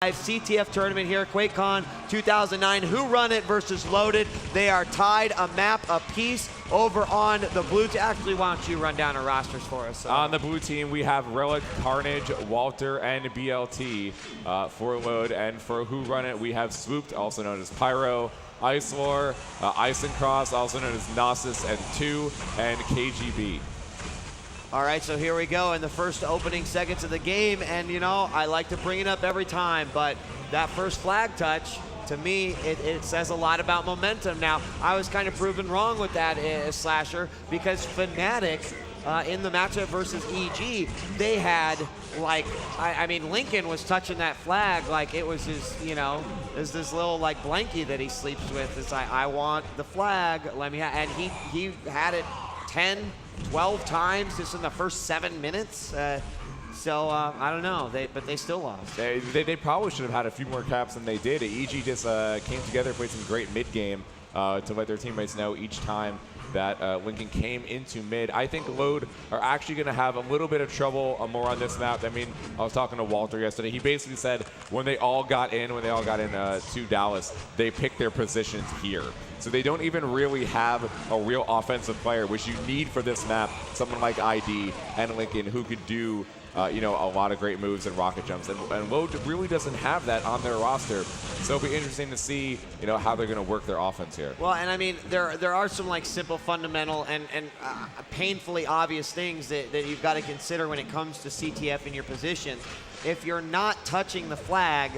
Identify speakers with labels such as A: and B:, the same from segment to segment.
A: CTF tournament here, QuakeCon 2009. WhoRunIt versus Loaded. They are tied a map apiece over on the blue team. Actually, why don't you run down our rosters for us?
B: On the blue team, we have Relic, Carnage, Walter, and BLT for Load. And for WhoRunIt, we have Swooped, also known as Pyro, Icelor, Ice and Cross, also known as Gnosis, and 2, and KGB.
A: All right, so here we go in the first opening seconds of the game, and you know, I like to bring it up every time, but that first flag touch, to me, it says a lot about momentum. Now, I was kind of proven wrong with that, Slasher, because Fnatic, in the matchup versus EG, they had, like, I mean, Lincoln was touching that flag like it was his, you know, there's this little, like, blankie that he sleeps with. It's like, I want the flag, let me and he had it 10, 12 times just in the first 7 minutes. So I don't know, but they still lost.
B: They probably should have had a few more caps than they did. EG just came together, played some great mid game to let their teammates know each time that Lincoln came into mid. I think Load are actually going to have a little bit of trouble more on this map. I mean, I was talking to Walter yesterday. He basically said when they all got in to Dallas, they picked their positions here. So they don't even really have a real offensive player, which you need for this map. Someone like ID and Lincoln who could do you know, a lot of great moves and rocket jumps, and Load really doesn't have that on their roster. So it'll be interesting to see, you know, how they're going to work their offense here.
A: Well, and I mean, there are some like simple, fundamental, and painfully obvious things that you've got to consider when it comes to CTF in your position. If you're not touching the flag,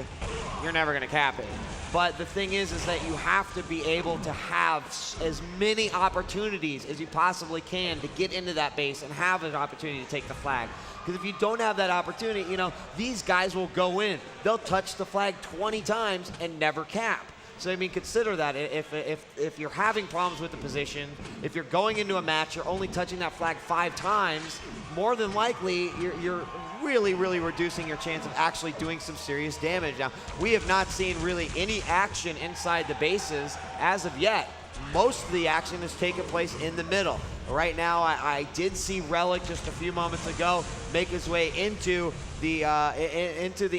A: you're never going to cap it. But the thing is that you have to be able to have as many opportunities as you possibly can to get into that base and have an opportunity to take the flag. Because if you don't have that opportunity, you know, these guys will go in. They'll touch the flag 20 times and never cap. So, I mean, consider that. If you're having problems with the position, if you're going into a match, you're only touching that flag 5 times, more than likely you're really, really reducing your chance of actually doing some serious damage. Now, we have not seen really any action inside the bases as of yet. Most of the action has taken place in the middle. Right now, I did see Relic just a few moments ago make his way into the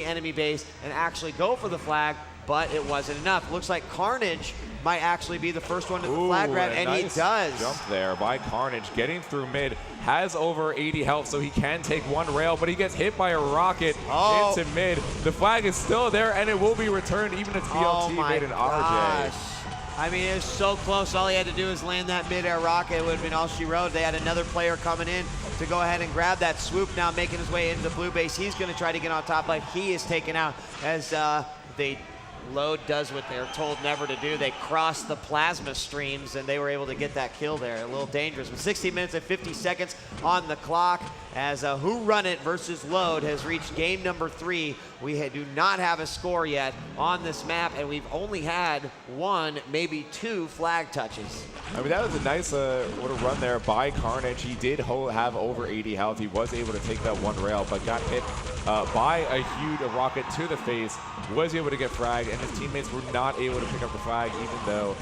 A: enemy base and actually go for the flag, but it wasn't enough. Looks like Carnage might actually be the first one to the flag grab, and
B: nice
A: he does.
B: Jump there by Carnage, getting through mid, has over 80 health, so he can take one rail, but he gets hit by a rocket into mid. The flag is still there, and it will be returned, even if BLT made an RJ.
A: I mean, it was so close. All he had to do was land that mid-air rocket. It would have been all she wrote. They had another player coming in to go ahead and grab that swoop, now making his way into the blue base. He's going to try to get on top, but he is taken out as Load does what they're told never to do. They cross the plasma streams, and they were able to get that kill there. A little dangerous. With 16 minutes and 50 seconds on the clock, as WhoRunIt versus Load has reached game number 3. We do not have a score yet on this map, and we've only had 1, maybe 2 flag touches.
B: I mean, that was a nice little run there by Carnage. He did have over 80 health. He was able to take that one rail, but got hit by a huge rocket to the face. Was able to get fragged, and his teammates were not able to pick up the flag, even though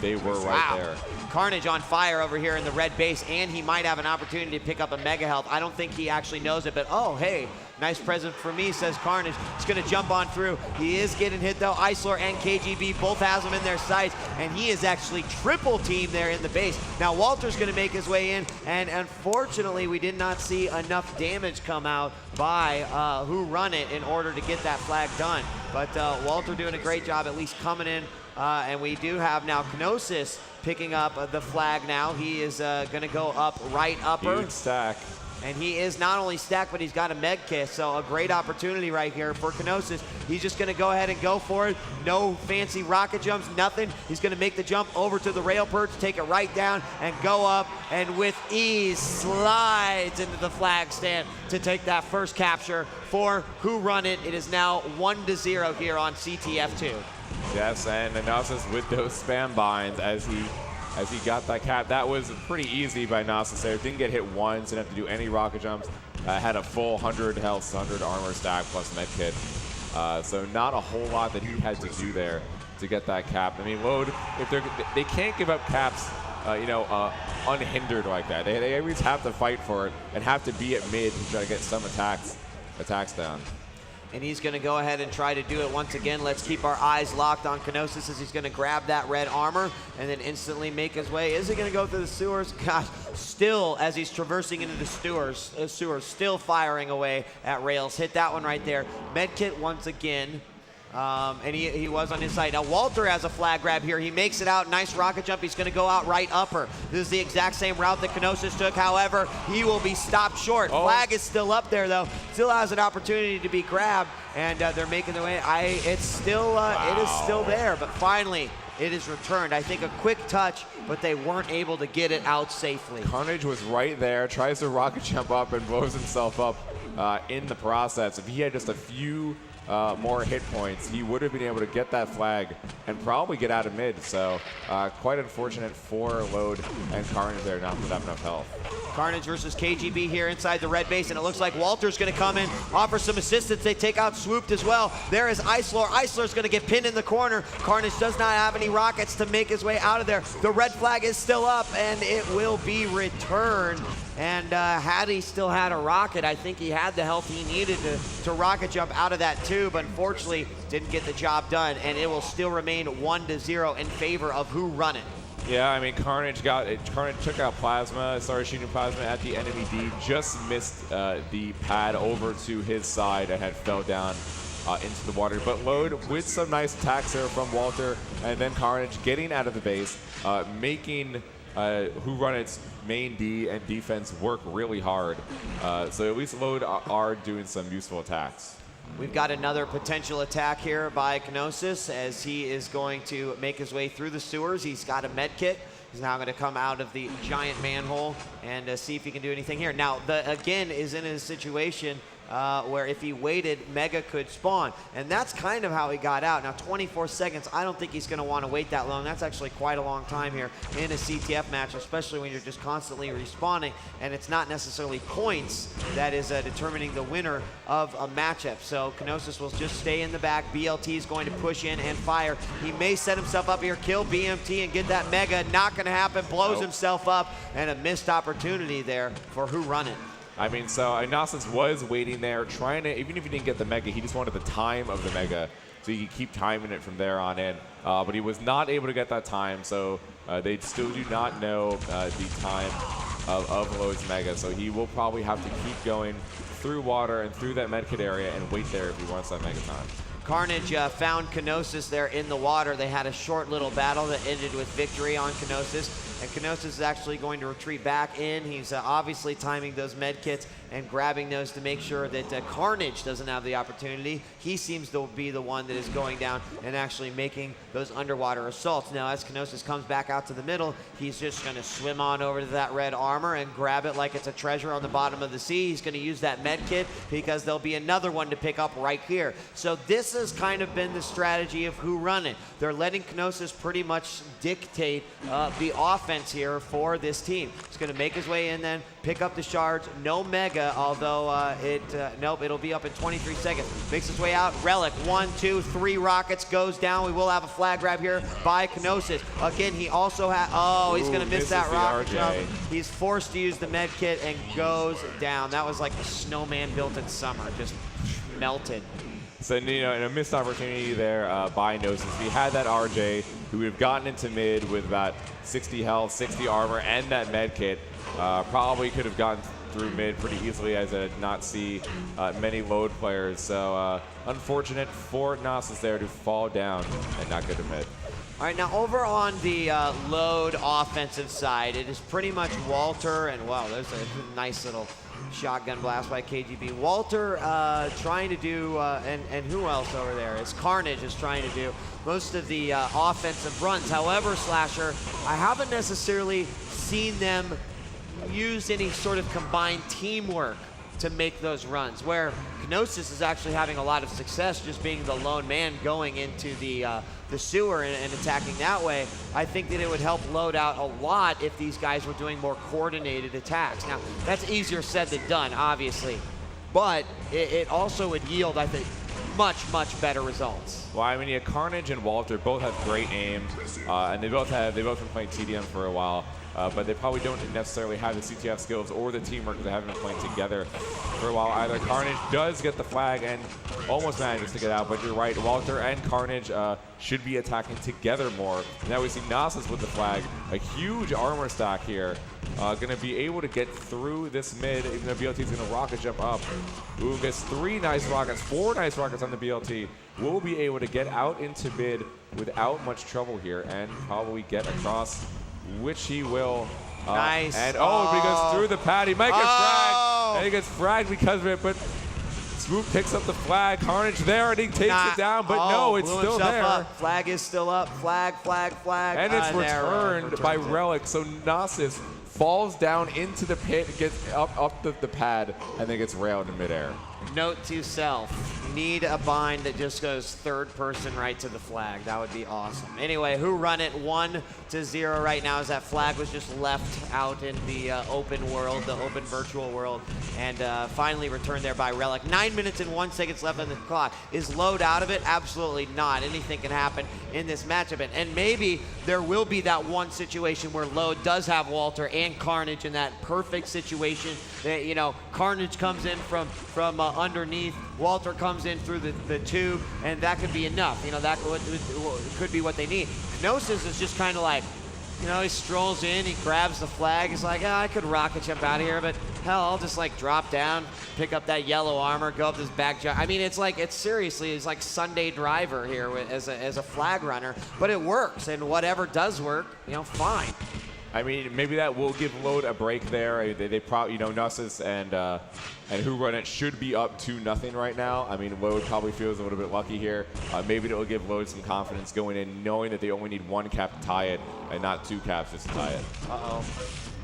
B: they were right there.
A: Carnage on fire over here in the red base, and he might have an opportunity to pick up a mega health. I don't think he actually knows it, but oh, hey, nice present for me, says Carnage. He's going to jump on through. He is getting hit, though. Icelor and KGB both has him in their sights, and he is actually triple teamed there in the base. Now, Walter's going to make his way in, and unfortunately, we did not see enough damage come out by WhoRunIt in order to get that flag done. But Walter doing a great job at least coming in, and we do have now Gnosis picking up the flag now. He is going to go up right upper.
B: Huge stack.
A: And he is not only stacked, but he's got a med kit, so a great opportunity right here for Gnosis. He's just going to go ahead and go for it. No fancy rocket jumps, nothing. He's going to make the jump over to the rail perch, take it right down, and go up, and with ease slides into the flag stand to take that first capture for WhoRunIt. It is now 1-0 here on CTF2.
B: Yes, and Gnosis with those spam binds as he got that cap. That was pretty easy by Gnosis there. Didn't get hit once, didn't have to do any rocket jumps. Had a full 100 health, 100 armor stack plus med kit. So not a whole lot that he had to do there to get that cap. I mean, Load, if they can't give up caps, you know, unhindered like that. They always have to fight for it and have to be at mid to try to get some attacks down.
A: And he's going to go ahead and try to do it once again. Let's keep our eyes locked on Kenosis as he's going to grab that red armor and then instantly make his way. Is he going to go through the sewers? Gosh, still as he's traversing into the sewers, still firing away at rails. Hit that one right there. Medkit once again. And he was on his side. Now Walter has a flag grab here. He makes it out. Nice rocket jump. He's going to go out right upper. This is the exact same route that Kenosis took. However, he will be stopped short. Flag is still up there though. Still has an opportunity to be grabbed, and they're making their way. It is still there, but finally it is returned. I think a quick touch, but they weren't able to get it out safely.
B: Carnage was right there, tries to rocket jump up and blows himself up in the process. If he had just a few more hit points, he would have been able to get that flag and probably get out of mid. So quite unfortunate for Load and Carnage there not to have enough health.
A: Carnage versus KGB here inside the red base, and it looks like Walter's going to come in, offer some assistance. They take out Swooped as well. There is Icelor. Icelor's going to get pinned in the corner. Carnage does not have any rockets to make his way out of there. The red flag is still up, and it will be returned. And had he still had a rocket, I think he had the health he needed to rocket jump out of that tube. Unfortunately, didn't get the job done, and it will still remain 1-0 in favor of WhoRunIt.
B: Yeah, I mean, Carnage took out Plasma, started shooting Plasma at the enemy D, just missed the pad over to his side and had fell down into the water. But Load with some nice attacks there from Walter, and then Carnage getting out of the base, making WhoRunIt's main D and defense work really hard. So at least Load are doing some useful attacks.
A: We've got another potential attack here by Kenosis as he is going to make his way through the sewers. He's got a med kit. He's now going to come out of the giant manhole and see if he can do anything here. Now, again, is in a situation where if he waited, Mega could spawn. And that's kind of how he got out. Now, 24 seconds, I don't think he's going to want to wait that long. That's actually quite a long time here in a CTF match, especially when you're just constantly respawning, and it's not necessarily points that is determining the winner of a matchup. So Kenosis will just stay in the back. BLT is going to push in and fire. He may set himself up here, kill BMT, and get that Mega. Not going to happen. Blows himself up, and a missed opportunity there for WhoRunIt.
B: I mean, so Gnosis was waiting there, trying to, even if he didn't get the Mega, he just wanted the time of the Mega, so he could keep timing it from there on in. But he was not able to get that time, so they still do not know the time of Load's Mega, so he will probably have to keep going through water and through that medkit area and wait there if he wants that Mega time.
A: Carnage found Kenosis there in the water. They had a short little battle that ended with victory on Kenosis. And Kenosis is actually going to retreat back in. He's obviously timing those med kits and grabbing those to make sure that Carnage doesn't have the opportunity. He seems to be the one that is going down and actually making those underwater assaults. Now, as Kenosis comes back out to the middle, he's just going to swim on over to that red armor and grab it like it's a treasure on the bottom of the sea. He's going to use that med kit because there'll be another one to pick up right here. So this has kind of been the strategy of WhoRunIt. They're letting Kenosis pretty much dictate the offense here for this team. He's going to make his way in then, pick up the shards. No Mega, although nope, it'll be up in 23 seconds. Makes his way out. Relic, 1, 2, 3 rockets, goes down. We will have a flag grab here by Kenosis. Again, he also has, he's going to miss that rocket jump. He's forced to use the med kit and goes down. That was like the snowman built in summer, just melted.
B: So, you know, in a missed opportunity there by Gnosis. If he had that RJ, who would have gotten into mid with about 60 health, 60 armor, and that med kit, probably could have gotten through mid pretty easily, as I did not see many Load players. So, unfortunate for Gnosis there to fall down and not get to mid.
A: All right, now over on the Load offensive side, it is pretty much Walter, and wow, there's a nice little shotgun blast by KGB. Walter trying to do, and who else over there? It's Carnage is trying to do most of the offensive runs. However, Slasher, I haven't necessarily seen them use any sort of combined teamwork to make those runs, where Kenosis is actually having a lot of success just being the lone man going into the sewer and attacking that way. I think that it would help Load out a lot if these guys were doing more coordinated attacks. Now, that's easier said than done, obviously, but it also would yield, I think, much, much better results.
B: Well, I mean, yeah, Carnage and Walter both have great aim, and they both been playing TDM for a while. but they probably don't necessarily have the CTF skills or the teamwork because they haven't been playing together for a while either. Carnage does get the flag and almost manages to get out, but you're right, Walter and Carnage should be attacking together more. Now we see Nasus with the flag, a huge armor stack here. Going to be able to get through this mid, even though BLT is going to rocket jump up. Ooh, gets 3 nice rockets, 4 nice rockets on the BLT. Will be able to get out into mid without much trouble here and probably get across, which he will.
A: Nice.
B: And but he goes through the pad. He might get fragged. And he gets fragged because of it, but Swoop picks up the flag. Carnage there, and he takes it down, but no, it's still there.
A: Up. Flag is still up. Flag.
B: And it's returned by Relic, so Nasus falls down into the pit, gets up the pad, and then gets railed in midair.
A: Note to self, need a bind that just goes third person right to the flag. That would be awesome. Anyway, WhoRunIt 1-0 right now as that flag was just left out in the open world, the open virtual world, and finally returned there by Relic. 9 minutes and 1 second left on the clock. Is Load out of it? Absolutely not. Anything can happen in this matchup, and maybe there will be that one situation where Load does have Walter and Carnage in that perfect situation that, you know, Carnage comes in from underneath, Walter comes in through the tube, and that could be enough. You know, that could be what they need. Gnosis is just kind of like, you know, he strolls in, he grabs the flag, he's like, I could rocket jump out of here, but hell, I'll just like drop down, pick up that yellow armor, go up this back jump. I mean, it's like, seriously, it's like Sunday Driver here as a flag runner, but it works, and whatever does work, you know, fine.
B: I mean, maybe that will give Load a break there. They probably, you know, Nasus and WhoRunIt should be up 2-0 right now. I mean, Load probably feels a little bit lucky here. Maybe it'll give Load some confidence going in, knowing that they only need 1 cap to tie it and not 2 caps just to tie it.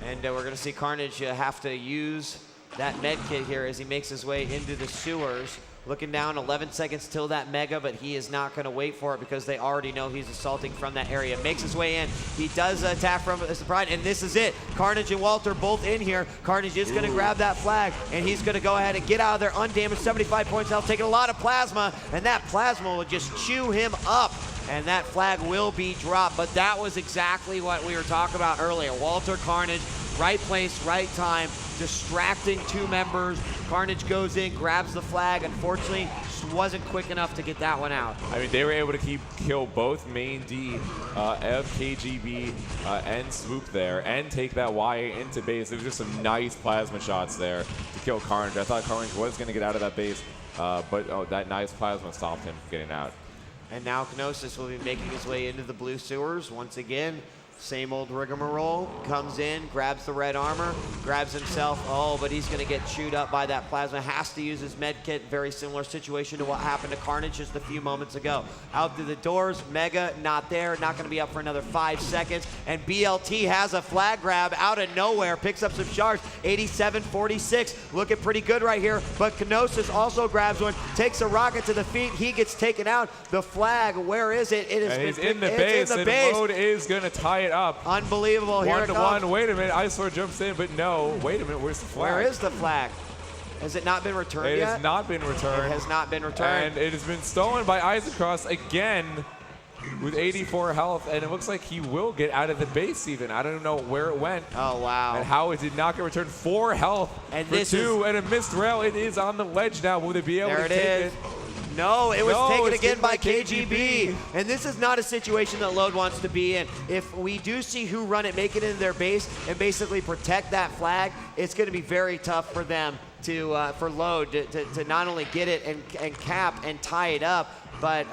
A: And we're going to see Carnage have to use that med kit here as he makes his way into the sewers. Looking down, 11 seconds till that mega, but he is not going to wait for it because they already know he's assaulting from that area. Makes his way in. He does attack from the pride, and this is it. Carnage and Walter both in here. Carnage is going to grab that flag, and he's going to go ahead and get out of there undamaged. 75 points health, taking a lot of plasma, and that plasma will just chew him up. And that flag will be dropped, but that was exactly what we were talking about earlier. Walter, Carnage, right place, right time, distracting 2 members. Carnage goes in, grabs the flag. Unfortunately, just wasn't quick enough to get that one out.
B: I mean, they were able to kill both main D, Ev, KGB, and Swoop there, and take that YA into base. There was just some nice plasma shots there to kill Carnage. I thought Carnage was going to get out of that base, but that nice plasma stopped him from getting out.
A: And now Gnosis will be making his way into the blue sewers once again. Same old rigmarole, comes in, grabs the red armor, grabs himself, but he's gonna get chewed up by that plasma, has to use his med kit, very similar situation to what happened to Carnage just a few moments ago. Out through the doors, Mega not there, not gonna be up for another 5 seconds, and BLT has a flag grab out of nowhere, picks up some shards, 87-46, looking pretty good right here, but Gnosis also grabs one, takes a rocket to the feet, he gets taken out, the flag, where is it? It is
B: in the base, and Load is gonna tie it up.
A: Unbelievable. Here it comes.
B: 1-1. Wait a minute. Eyesore jumps in, but no. Wait a minute. Where's the flag?
A: Where is the flag? Has it not been returned yet?
B: It has not been returned.
A: It has not been returned.
B: And it has been stolen by Isocross again with 84 health, and it looks like he will get out of the base even. I don't know where it went.
A: Oh, wow.
B: And how it did not get returned. 4 health
A: and
B: for 2, and a missed rail. It is on the ledge now. Will they be able to take it?
A: No, it was taken again by KGB. And this is not a situation that Load wants to be in. If we do see WhoRunIt make it into their base and basically protect that flag, it's going to be very tough for them to, for Load to not only get it and cap and tie it up, but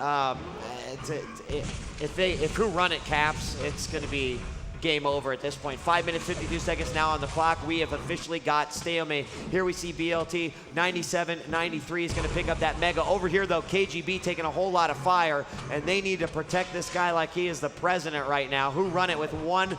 A: if WhoRunIt caps, it's going to be game over at this point. 5 minutes, 52 seconds now on the clock. We have officially got stalemate. Here we see BLT, 97-93 is going to pick up that mega. Over here, though, KGB taking a whole lot of fire, and they need to protect this guy like he is the president right now. WhoRunIt with 1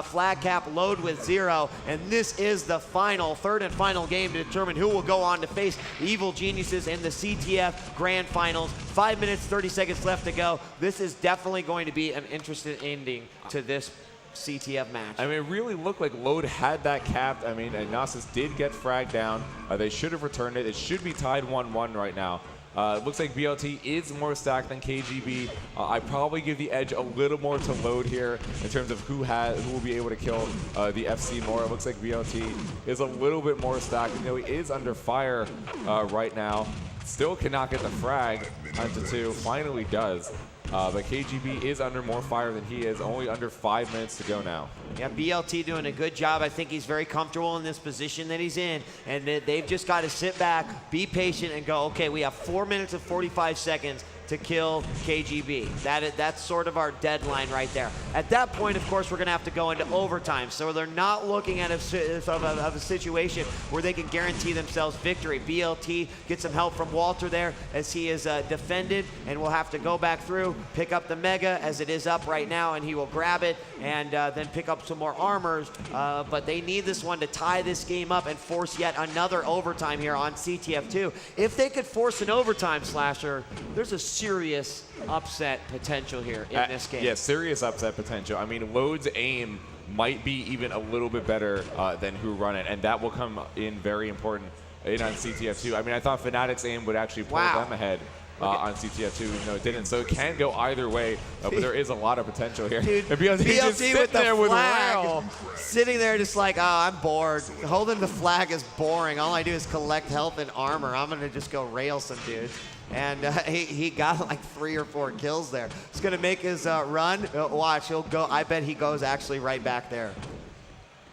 A: flag cap, Load with 0, and this is the third and final game to determine who will go on to face Evil Geniuses in the CTF Grand Finals. 5 minutes, 30 seconds left to go. This is definitely going to be an interesting ending to this CTF match.
B: I mean, it really looked like Load had that capped. I mean, Nasus did get fragged down. They should have returned it. It should be tied 1-1 right now. It looks like BLT is more stacked than KGB. I probably give the edge a little more to Load here in terms of who will be able to kill the FC more. It looks like BLT is a little bit more stacked. You know, he is under fire right now. Still cannot get the frag onto 2. Finally does. But KGB is under more fire than he is. Only under 5 minutes to go now.
A: Yeah, BLT doing a good job. I think he's very comfortable in this position that he's in. And they've just got to sit back, be patient, and go, okay, we have 4 minutes and 45 seconds to kill KGB. That's sort of our deadline right there. At that point, of course, we're going to have to go into overtime. So they're not looking at a situation where they can guarantee themselves victory. BLT gets some help from Walter there as he is defended, and will have to go back through, pick up the Mega as it is up right now, and he will grab it and then pick up some more armors. But they need this one to tie this game up and force yet another overtime here on CTF2. If they could force an overtime, Slasher, there's a serious upset potential here in this game.
B: Yeah, serious upset potential. I mean, Load's aim might be even a little bit better than WhoRunIt, and that will come in very important on CTF2. I mean, I thought Fnatic's aim would actually pull them ahead on CTF2. No, it didn't. So it can go either way, but there is a lot of potential here.
A: Dude, BLT with the flag, sitting there just like, oh, I'm bored. Holding the flag is boring. All I do is collect health and armor. I'm going to just go rail some dudes. And he got like 3 or 4 kills there. He's going to make his run. Watch, he'll go. I bet he goes actually right back there.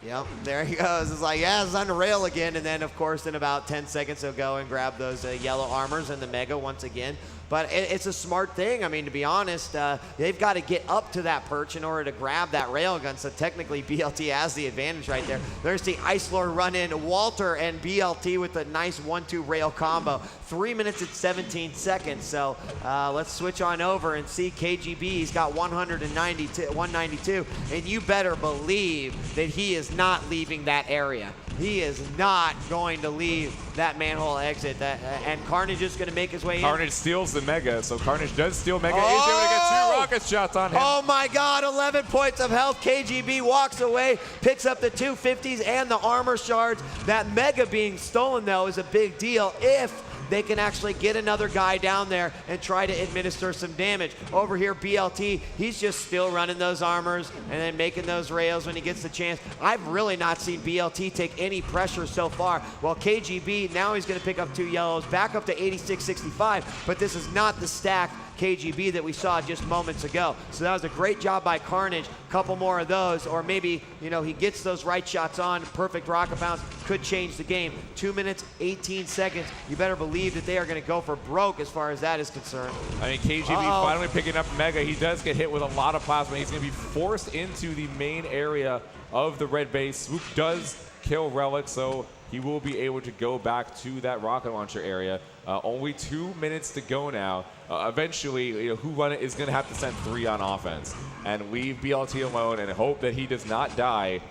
A: Yep, there he goes. It's like, yeah, it's on the rail again. And then, of course, in about 10 seconds, he'll go and grab those yellow armors and the Mega once again. But it's a smart thing. I mean, to be honest, they've got to get up to that perch in order to grab that railgun. So technically, BLT has the advantage right there. There's the Ice Lord run in. Walter and BLT with a nice 1-2 rail combo. 3 minutes and 17 seconds. So let's switch on over and see KGB. He's got 192, and you better believe that he is not leaving that area. He is not going to leave that manhole exit. And Carnage is going to make his way in.
B: Carnage steals the Mega, so Carnage does steal Mega. He's able to get 2 rocket shots on him.
A: Oh my God, 11 points of health. KGB walks away, picks up the 250s and the armor shards. That Mega being stolen, though, is a big deal if they can actually get another guy down there and try to administer some damage. Over here, BLT, he's just still running those armors and then making those rails when he gets the chance. I've really not seen BLT take any pressure so far. While KGB, now he's gonna pick up 2 yellows, back up to 86-65, but this is not the stack KGB that we saw just moments ago. So that was a great job by Carnage. Couple more of those, or maybe, you know, he gets those right shots on, perfect rocket bounce, could change the game. 2 minutes, 18 seconds. You better believe that they are going to go for broke as far as that is concerned.
B: I mean, KGB finally picking up Mega. He does get hit with a lot of plasma. He's going to be forced into the main area of the red base. Swoop does kill Relic, so he will be able to go back to that rocket launcher area. Only 2 minutes to go now. Eventually, you know, WhoRunIt is going to have to send 3 on offense and leave BLT alone and hope that he does not die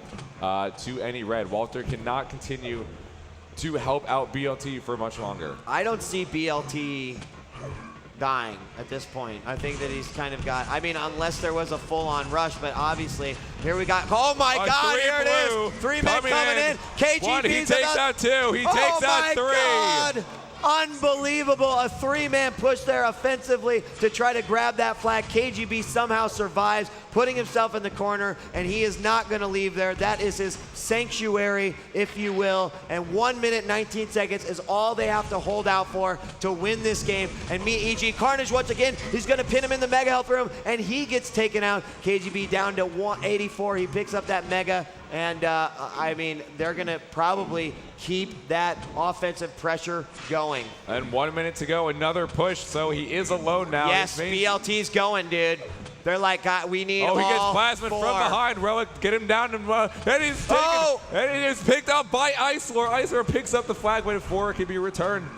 B: to any red. Walter cannot continue to help out BLT for much longer.
A: I don't see BLT dying at this point. I think that he's kind of got, I mean, unless there was a full-on rush, but obviously, here we got, oh my God, here it is. 3 men coming in. KGB,
B: he takes out 2. He takes out 3.
A: God. Unbelievable, a 3-man push there offensively to try to grab that flag. KGB somehow survives, putting himself in the corner, and he is not going to leave there. That is his sanctuary, if you will, and 1 minute, 19 seconds is all they have to hold out for to win this game and meet EG. Carnage, once again, he's going to pin him in the Mega Health room, and he gets taken out. KGB down to 184. He picks up that Mega. And, I mean, they're going to probably keep that offensive pressure going.
B: And 1 minute to go, another push, so he is alone now.
A: Yes, BLT's going, dude. They're like, God, we need all 4.
B: Oh, he gets plasma from behind. Relic, get him down, and he's taken, and he is picked up by Ice Lord. Ice Lord picks up the flag when 4 can be returned.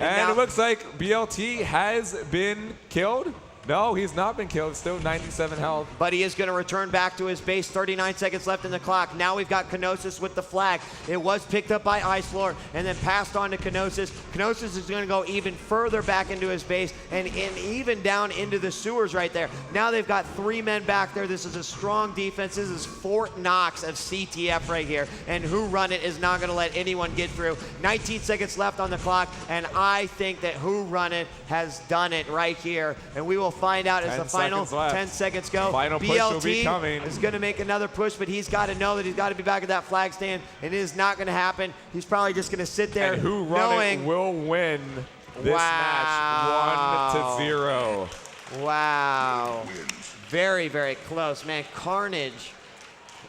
B: And it looks like BLT has been killed. No, he's not been killed. Still 97 health.
A: But he is going to return back to his base. 39 seconds left in the clock. Now we've got Kenosis with the flag. It was picked up by Icelord and then passed on to Kenosis. Kenosis is going to go even further back into his base and even down into the sewers right there. Now they've got 3 men back there. This is a strong defense. This is Fort Knox of CTF right here. And WhoRunIt is not going to let anyone get through. 19 seconds left on the clock. And I think that WhoRunIt has done it right here. And we will find out as the final 10 seconds go.
B: Final push will be coming.
A: is going to make another push, but he's got to know that he's got to be back at that flag stand, and it is not going to happen. He's probably just going to sit there
B: and
A: knowing
B: WhoRunIt will win this match 1-0.
A: Wow. Very, very close. Man, Carnage,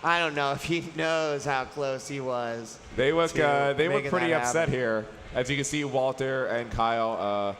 A: I don't know if he knows how close he was.
B: They look pretty upset here. As you can see, Walter and Kyle